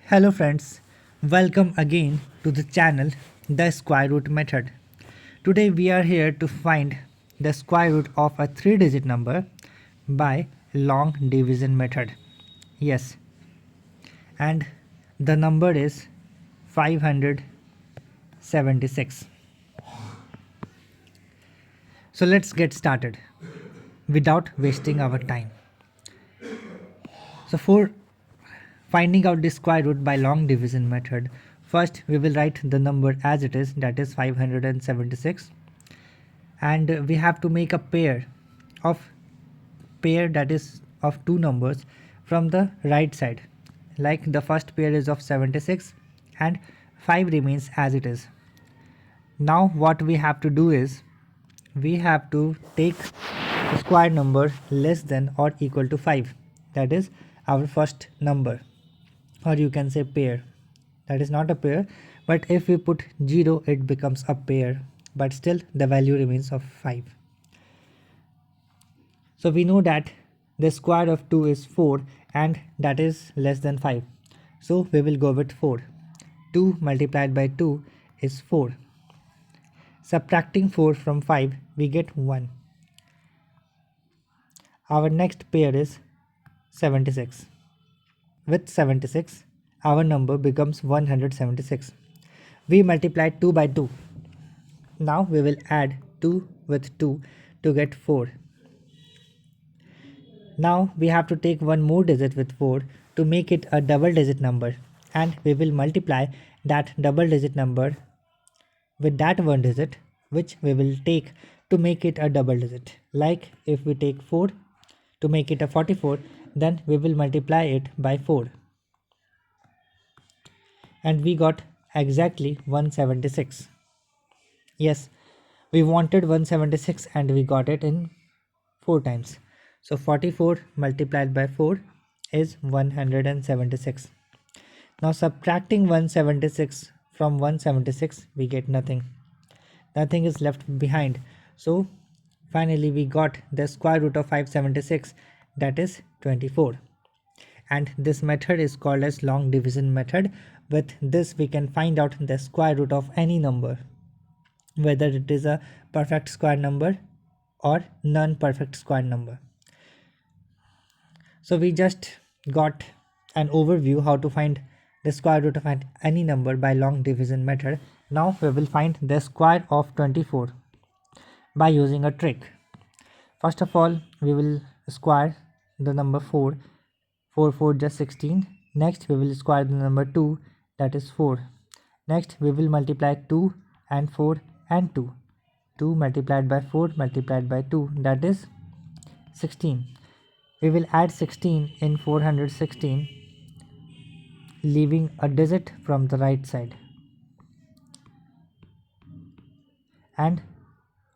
Hello friends, welcome again to the channel The Square Root Method. Today we are here to find the square root of a 3-digit number by long division method. Yes, and the number is 576. So let's get started without wasting our time. So for finding out the square root by long division method, first we will write the number as it is, that is 576, and we have to make a pair that is of two numbers from the right side, like the first pair is of 76 and 5 remains as it is. Now what we have to do is we have to take a square number less than or equal to 5, that is our first number, or you can say pair. That is not a pair, but if we put 0 it becomes a pair, but still the value remains of 5. So we know that the square of 2 is 4 and that is less than 5. So we will go with 4. 2 multiplied by 2 is 4. Subtracting 4 from 5 we get 1. Our next pair is 76. With 76 our number becomes 176. We multiplied 2 by 2. Now we will add 2 with 2 to get 4. Now we have to take one more digit with 4 to make it a double digit number, and we will multiply that double digit number with that one digit which we will take to make it a double digit. Like if we take 4 to make it a 44, then we will multiply it by 4 and we got exactly 176. Yes, we wanted 176 and we got it in 4 times. So 44 multiplied by 4 is 176. Now subtracting 176 from 176 we get nothing. Nothing is left behind. So finally we got the square root of 576, that is 24. And this method is called as long division method. With this we can find out the square root of any number, whether it is a perfect square number or non-perfect square number. So we just got an overview how to find the square root of any number by long division method. Now we will find the square of 24 by using a trick. First of all, we will square the number 4. 4 4 just 16. Next we will square the number 2, that is 4. Next we will multiply 2 and 4 and 2. 2 multiplied by 4 multiplied by 2, that is 16. We will add 16 in 416, leaving a digit from the right side. And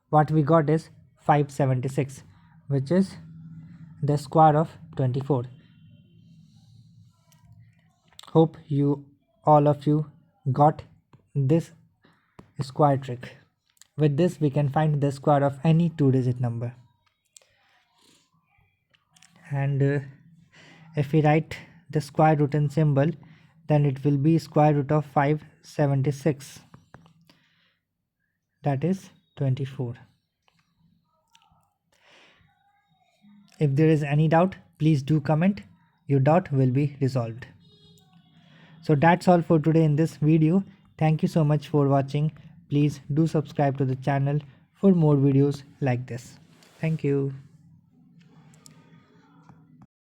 what we got is 576, which is the square of 24. Hope all of you got this square trick. With this we can find the square of any 2-digit number. And if we write the square root in symbol, then it will be square root of 576, that is 24. If there is any doubt, please do comment. Your doubt will be resolved. So that's all for today in this video. Thank you so much for watching. Please do subscribe to the channel for more videos like this. Thank you.